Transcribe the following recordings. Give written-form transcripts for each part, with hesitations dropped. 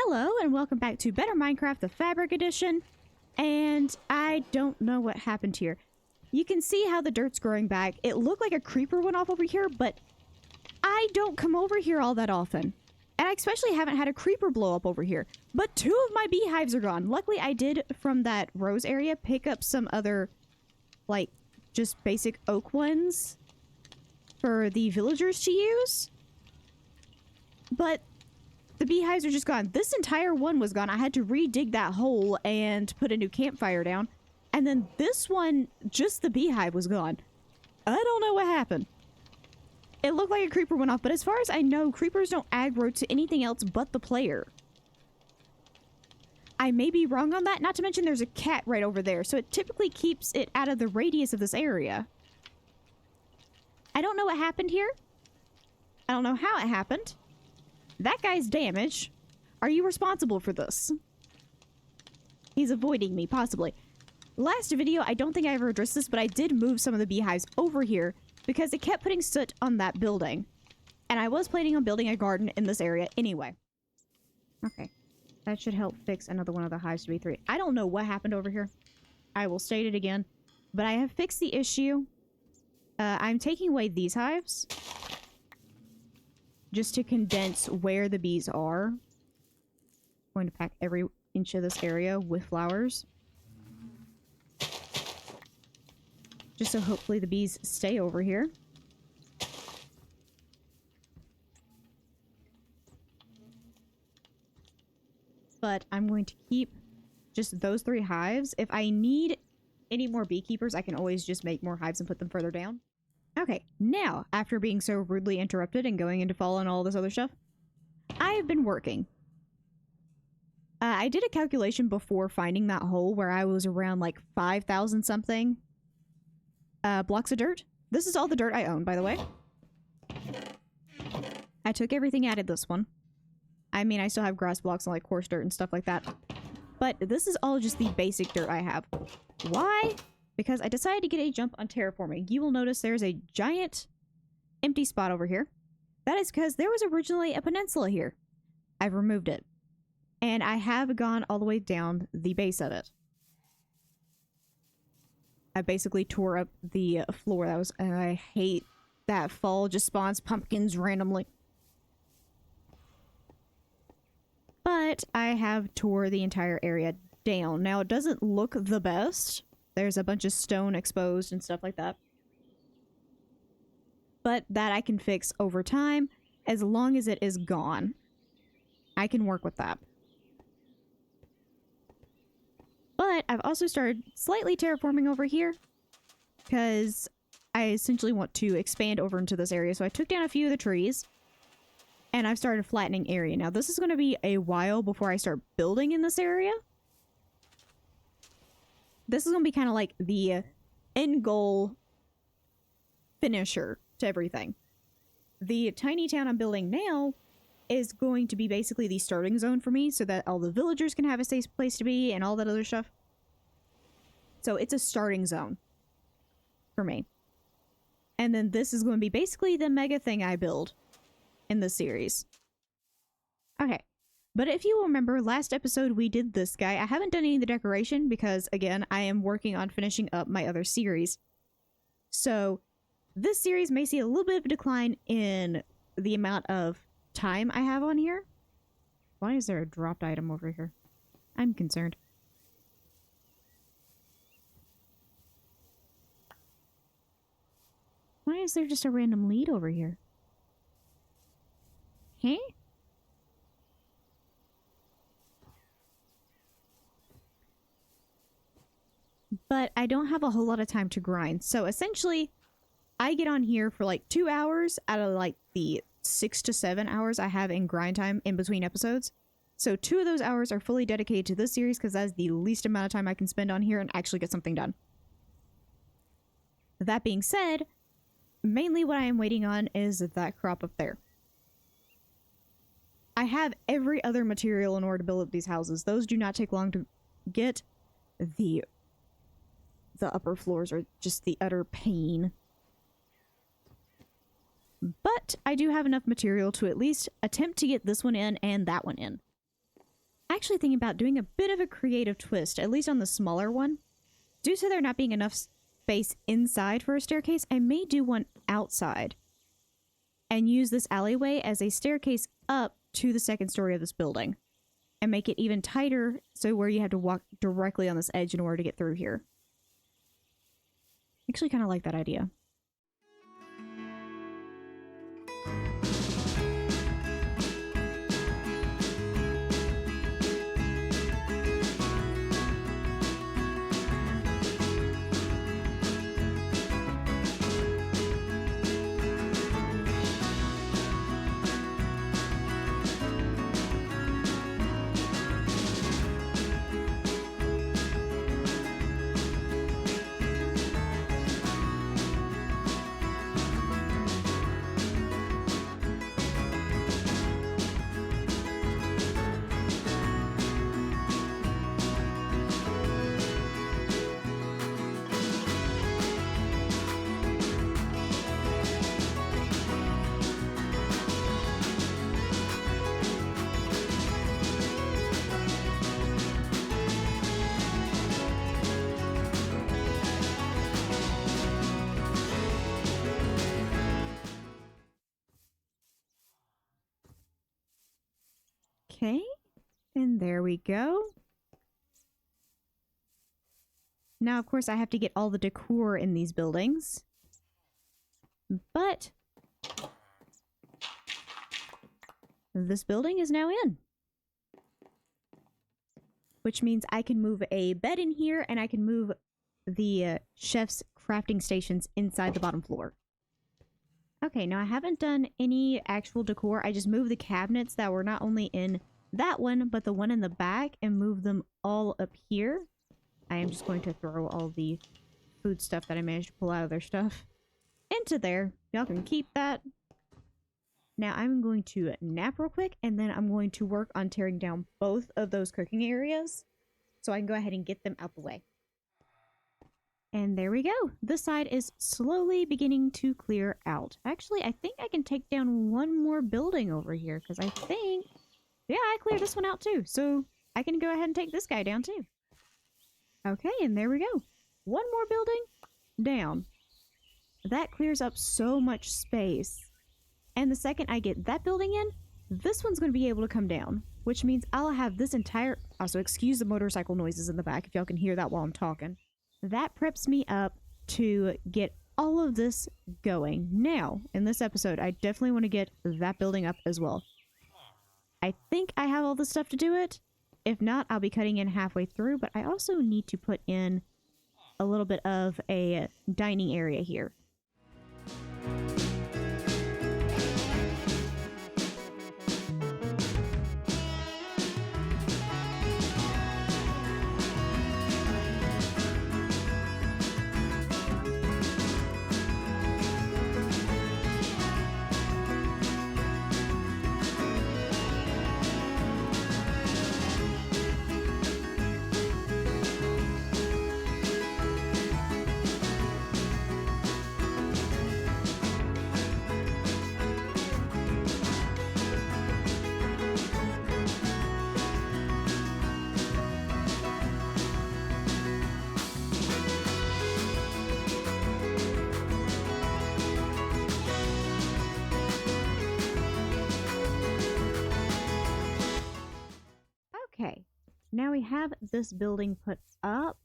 Hello and welcome back to Better Minecraft, the Fabric Edition. And I don't know what happened here. You can see how the dirt's growing back. It looked like a creeper went off over here, but I don't come over here all that often. And I especially haven't had a creeper blow up over here. But 2 of my beehives are gone. Luckily, I did, from that rose area, pick up some other, like, just basic oak ones for the villagers to use. But the beehives are just gone. This entire one was gone. I had to re-dig that hole and put a new campfire down. And then this one, just the beehive was gone. I don't know what happened. It looked like a creeper went off, but as far as I know, creepers don't aggro to anything else but the player. I may be wrong on that, not to mention there's a cat right over there, so it typically keeps it out of the radius of this area. I don't know what happened here. I don't know how it happened. That guy's damaged. Are you responsible for this? He's avoiding me, possibly. Last video, I don't think I ever addressed this, but I did move some of the beehives over here because it kept putting soot on that building. And I was planning on building a garden in this area anyway. Okay. That should help fix another one of the hives to be 3. I don't know what happened over here. I will state it again. But I have fixed the issue. I'm taking away these hives just to condense where the bees are. I'm going to pack every inch of this area with flowers. Just so hopefully the bees stay over here. But I'm going to keep just those 3 hives. If I need any more beekeepers, I can always just make more hives and put them further down. Okay, now, after being so rudely interrupted and going into fall and all this other stuff, I have been working. I did a calculation before finding that hole where I was around like 5,000 something blocks of dirt. This is all the dirt I own, by the way. I took everything, added this one. I mean, I still have grass blocks and like coarse dirt and stuff like that. But this is all just the basic dirt I have. Why? Because I decided to get a jump on terraforming. You will notice there's a giant empty spot over here. That is because there was originally a peninsula here. I've removed it. And I have gone all the way down the base of it. I basically tore up the floor. And I hate that fall just spawns pumpkins randomly. But I have tore the entire area down. Now, it doesn't look the best. There's a bunch of stone exposed and stuff like that. But that I can fix over time as long as it is gone. I can work with that. But I've also started slightly terraforming over here because I essentially want to expand over into this area. So I took down a few of the trees and I've started flattening area. Now this is going to be a while before I start building in this area. This is going to be kind of like the end goal finisher to everything. The tiny town I'm building now is going to be basically the starting zone for me so that all the villagers can have a safe place to be and all that other stuff. So it's a starting zone for me. And then this is going to be basically the mega thing I build in this series. Okay. But if you remember, last episode we did this guy. I haven't done any of the decoration because, again, I am working on finishing up my other series. So, this series may see a little bit of a decline in the amount of time I have on here. Why is there a dropped item over here? I'm concerned. Why is there just a random lead over here? Huh? But I don't have a whole lot of time to grind. So essentially, I get on here for like 2 hours out of like the 6 to 7 hours I have in grind time in between episodes. So 2 of those hours are fully dedicated to this series because that's the least amount of time I can spend on here and actually get something done. That being said, mainly what I am waiting on is that crop up there. I have every other material in order to build up these houses. Those do not take long to get. The upper floors are just the utter pain. But I do have enough material to at least attempt to get this one in and that one in. actually thinking about doing a bit of a creative twist, at least on the smaller one. Due to there not being enough space inside for a staircase, I may do one outside and use this alleyway as a staircase up to the second story of this building and make it even tighter so where you have to walk directly on this edge in order to get through here. Actually kind of like that idea. Okay, and there we go. Now, of course, I have to get all the decor in these buildings. But this building is now in. Which means I can move a bed in here and I can move the chef's crafting stations inside the bottom floor. Okay, now I haven't done any actual decor. I just moved the cabinets that were not only in that one, but the one in the back and moved them all up here. I am just going to throw all the food stuff that I managed to pull out of their stuff into there. Y'all can keep that. Now I'm going to nap real quick and then I'm going to work on tearing down both of those cooking areas so I can go ahead and get them out the way. And there we go. This side is slowly beginning to clear out. Actually, I think I can take down one more building over here because I think, yeah, I cleared this one out too. So I can go ahead and take this guy down too. Okay, and there we go. One more building down. That clears up so much space. And the second I get that building in, this one's going to be able to come down, which means I'll have this entire... Also, excuse the motorcycle noises in the back if y'all can hear that while I'm talking. That preps me up to get all of this going. Now, in this episode, I definitely want to get that building up as well. I think I have all the stuff to do it. If not, I'll be cutting in halfway through, but I also need to put in a little bit of a dining area here. Okay, now we have this building put up.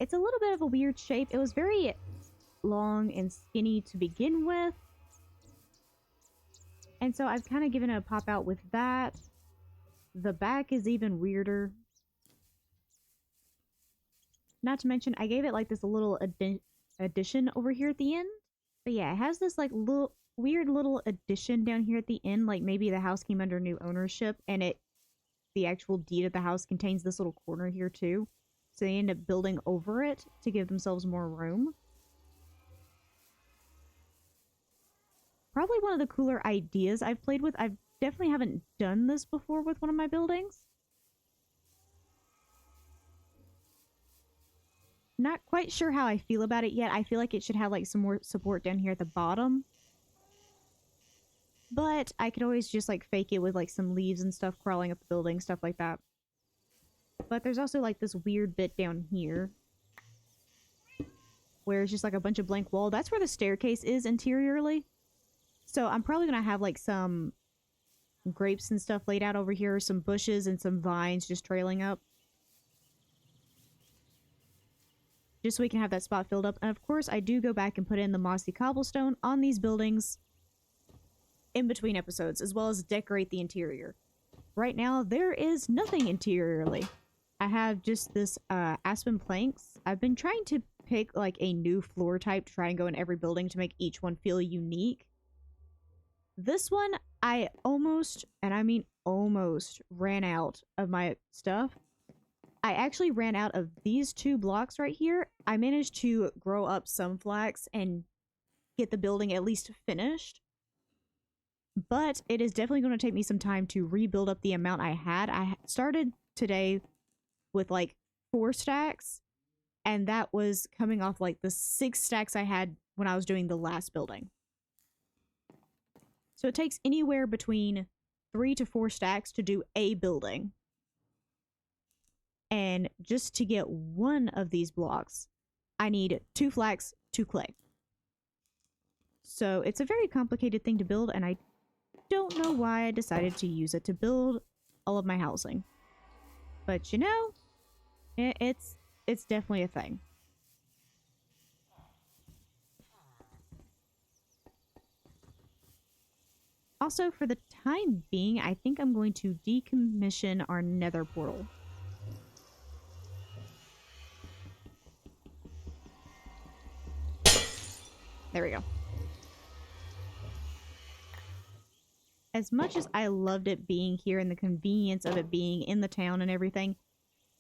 It's a little bit of a weird shape. It was very long and skinny to begin with. And so I've kind of given it a pop out with that. The back is even weirder. Not to mention, I gave it like this little addition over here at the end. But yeah, it has this like little weird little addition down here at the end. Like maybe the house came under new ownership and the actual deed of the house contains this little corner here too. So they end up building over it to give themselves more room. Probably one of the cooler ideas I've played with. I definitely haven't done this before with one of my buildings. Not quite sure how I feel about it yet. I feel like it should have like some more support down here at the bottom. But I could always just like fake it with like some leaves and stuff crawling up the building, stuff like that. But there's also like this weird bit down here where it's just like a bunch of blank wall. That's where the staircase is interiorly. So I'm probably going to have like some grapes and stuff laid out over here, some bushes and some vines just trailing up. Just so we can have that spot filled up. And of course, I do go back and put in the mossy cobblestone on these buildings in between episodes, as well as decorate the interior. Right now, there is nothing interiorly. I have just this aspen planks. I've been trying to pick like a new floor type to try and go in every building to make each one feel unique. This one, I almost, and I mean almost, ran out of my stuff. I actually ran out of these 2 blocks right here. I managed to grow up some flax and get the building at least finished. But it is definitely going to take me some time to rebuild up the amount I had. I started today with like 4 stacks, and that was coming off like the 6 stacks I had when I was doing the last building. So it takes anywhere between 3 to 4 stacks to do a building. And just to get one of these blocks, I need 2 flax, 2 clay. So it's a very complicated thing to build, and I don't know why I decided to use it to build all of my housing. But you know, it's definitely a thing. Also, for the time being, I think I'm going to decommission our nether portal. There we go. As much as I loved it being here and the convenience of it being in the town and everything,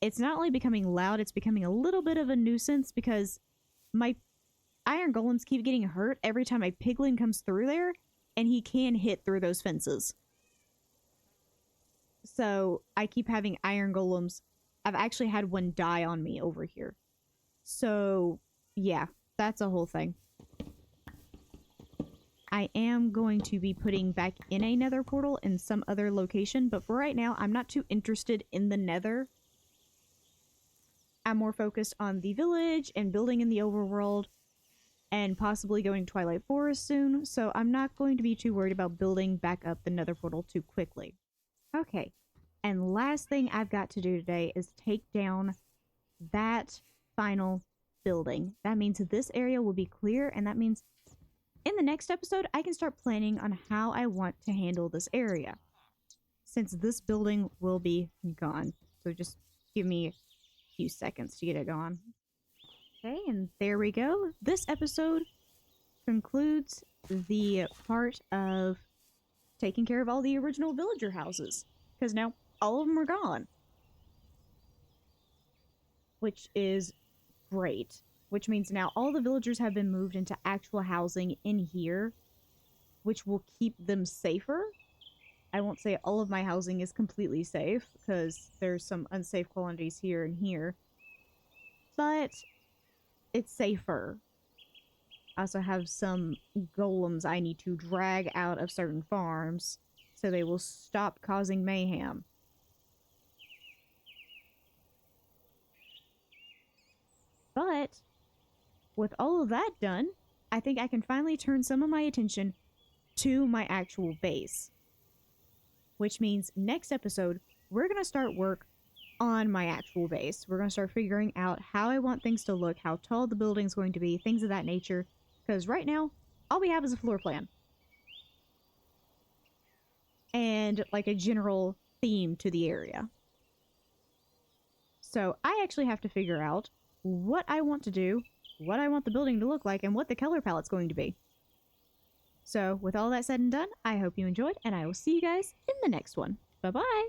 it's not only becoming loud, it's becoming a little bit of a nuisance because my iron golems keep getting hurt every time a piglin comes through there, and he can hit through those fences. So I keep having iron golems. I've actually had one die on me over here. So yeah, that's a whole thing. I am going to be putting back in a nether portal in some other location, but for right now, I'm not too interested in the nether. I'm more focused on the village and building in the overworld and possibly going to Twilight Forest soon, so I'm not going to be too worried about building back up the nether portal too quickly. Okay, and last thing I've got to do today is take down that final building. That means this area will be clear, and that means in the next episode, I can start planning on how I want to handle this area, since this building will be gone. So just give me a few seconds to get it gone. Okay, and there we go. This episode concludes the part of taking care of all the original villager houses, because now all of them are gone. Which is great. Which means now all the villagers have been moved into actual housing in here, which will keep them safer. I won't say all of my housing is completely safe, because there's some unsafe quantities here and here. But it's safer. I also have some golems I need to drag out of certain farms, so they will stop causing mayhem. But with all of that done, I think I can finally turn some of my attention to my actual base. Which means next episode, we're going to start work on my actual base. We're going to start figuring out how I want things to look, how tall the building's going to be, things of that nature. Because right now, all we have is a floor plan. And like a general theme to the area. So I actually have to figure out what I want to do, what I want the building to look like, and what the color palette's going to be. So with all that said and done, I hope you enjoyed, and I will see you guys in the next one. Bye-bye!